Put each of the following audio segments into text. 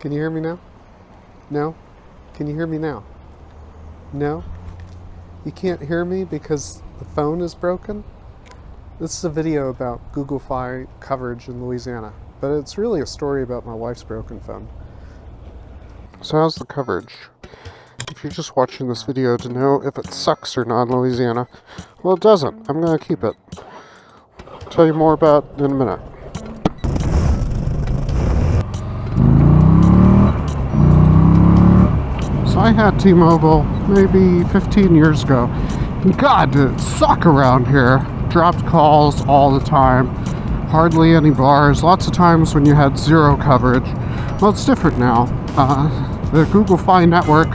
Can you hear me now? No? Can you hear me now? No? You can't hear me because the phone is broken? This is a video about Google Fi coverage in Louisiana, but it's really a story about my wife's broken phone. So how's the coverage? If you're just watching this video to know if it sucks or not in Louisiana, well, it doesn't. I'm going to keep it. I'll tell you more about it in a minute. So I had T-Mobile maybe 15 years ago. God, did it suck around here. Dropped calls all the time. Hardly any bars. Lots of times when you had zero coverage. Well, it's different now. The Google Fi network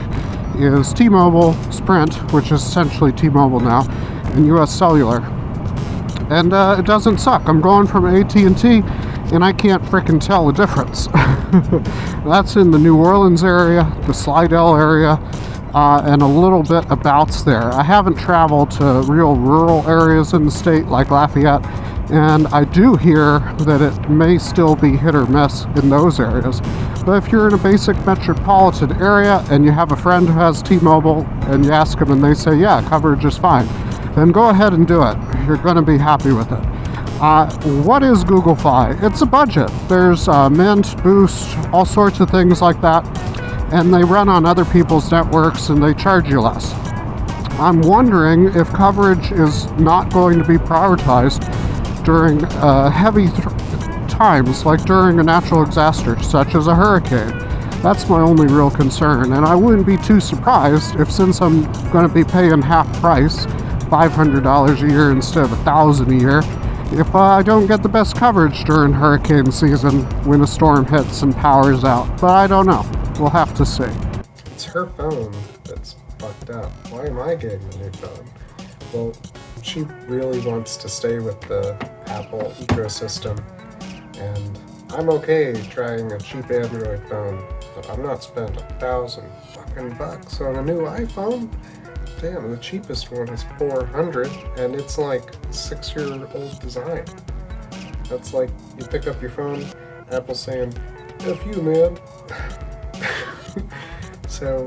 is T-Mobile, Sprint, which is essentially T-Mobile now, and US Cellular. And it doesn't suck. I'm going from AT&T, and I can't frickin' tell the difference. That's in the New Orleans area, the Slidell area, and a little bit abouts there. I haven't traveled to real rural areas in the state like Lafayette, and I do hear that it may still be hit or miss in those areas. But if you're in a basic metropolitan area and you have a friend who has T-Mobile and you ask them and they say, yeah, coverage is fine, then go ahead and do it. You're going to be happy with it. What is Google Fi? It's a budget. There's Mint, Boost, all sorts of things like that, and they run on other people's networks and they charge you less. I'm wondering if coverage is not going to be prioritized during heavy times, like during a natural disaster such as a hurricane. That's my only real concern, and I wouldn't be too surprised if, since I'm going to be paying half price, $500 a year instead of $1,000 a year, if I don't get the best coverage during hurricane season when a storm hits and power's out. But I don't know. We'll have to see. It's her phone that's fucked up. Why am I getting the new phone? Well, she really wants to stay with the Apple ecosystem, and I'm okay trying a cheap Android phone, but I'm not spending $1,000 on a new iPhone. Damn, the cheapest one is $400, and it's like a 6-year-old design. That's like, you pick up your phone, Apple's saying, F you, man. So,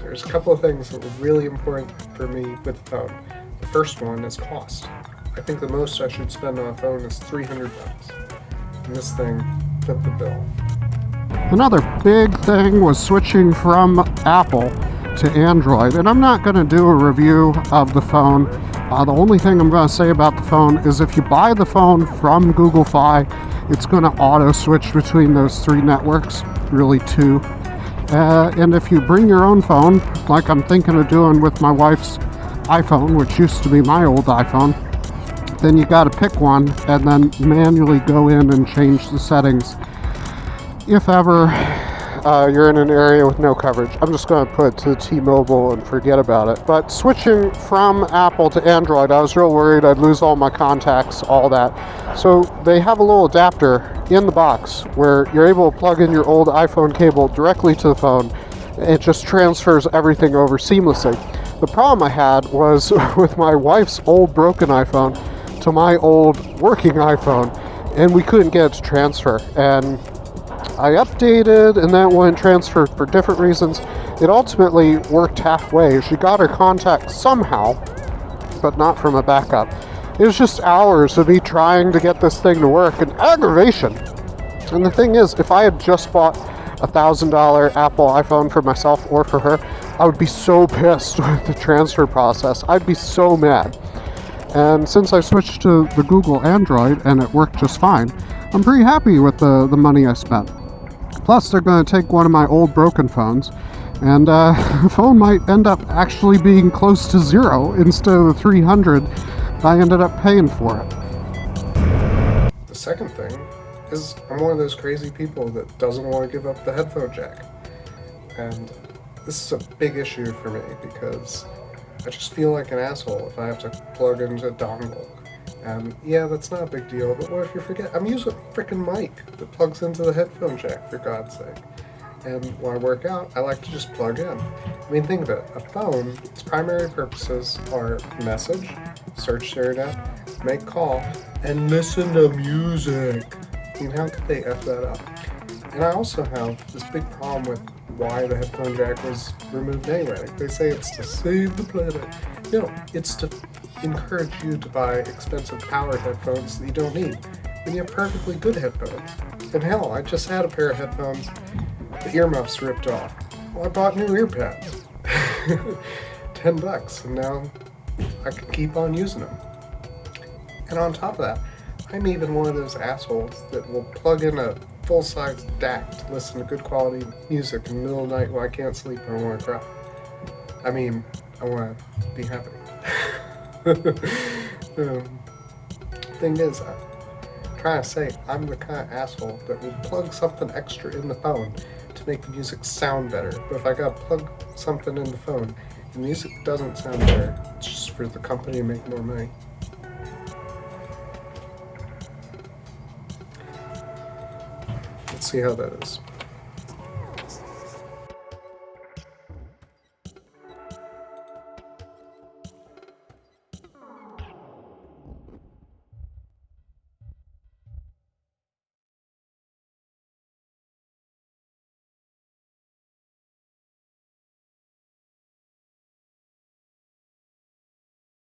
there's a couple of things that were really important for me with the phone. The first one is cost. I think the most I should spend on a phone is $300. And this thing fit the bill. Another big thing was switching from Apple to Android, and I'm not going to do a review of the phone. The only thing I'm going to say about the phone is if you buy the phone from Google Fi, it's going to auto switch between those 3 networks, really 2. And if you bring your own phone, like I'm thinking of doing with my wife's iPhone, which used to be my old iPhone, then you got to pick one and then manually go in and change the settings. If ever you're in an area with no coverage, I'm just going to put it to T-Mobile and forget about it. But switching from Apple to Android, I was real worried I'd lose all my contacts, all that. So they have a little adapter in the box where you're able to plug in your old iPhone cable directly to the phone. It just transfers everything over seamlessly. The problem I had was with my wife's old broken iPhone to my old working iPhone, and we couldn't get it to transfer. And I updated, and that wouldn't transfer for different reasons. It ultimately worked halfway. She got her contact somehow, but not from a backup. It was just hours of me trying to get this thing to work, and aggravation. And the thing is, if I had just bought a $1,000 Apple iPhone for myself or for her, I would be so pissed with the transfer process. I'd be so mad. And since I switched to the Google Android and it worked just fine, I'm pretty happy with the money I spent. Plus, they're going to take one of my old broken phones, and the phone might end up actually being close to zero instead of the $300 I ended up paying for it. The second thing is I'm one of those crazy people that doesn't want to give up the headphone jack. And this is a big issue for me because I just feel like an asshole if I have to plug into a dongle. And yeah, that's not a big deal, but what if you forget? I'm using a freaking mic that plugs into the headphone jack, for God's sake. And when I work out, I like to just plug in. I mean, think of it. A phone, its primary purposes are message, search the internet, make call, and listen to music. I mean, how could they F that up? And I also have this big problem with why the headphone jack was removed anyway. They say it's to save the planet. No, it's to encourage you to buy expensive powered headphones that you don't need when you have perfectly good headphones. And hell, I just had a pair of headphones, the earmuffs ripped off. Well, I bought new ear pads. $10, and now I can keep on using them. And on top of that, I'm even one of those assholes that will plug in a full-size DAC to listen to good quality music in the middle of the night while I can't sleep and I want to cry. I mean, I want to be happy. Thing is, I'm trying to say I'm the kind of asshole that will plug something extra in the phone to make the music sound better. But if I gotta plug something in the phone, the music doesn't sound better. It's just for the company to make more money. Let's see how that is.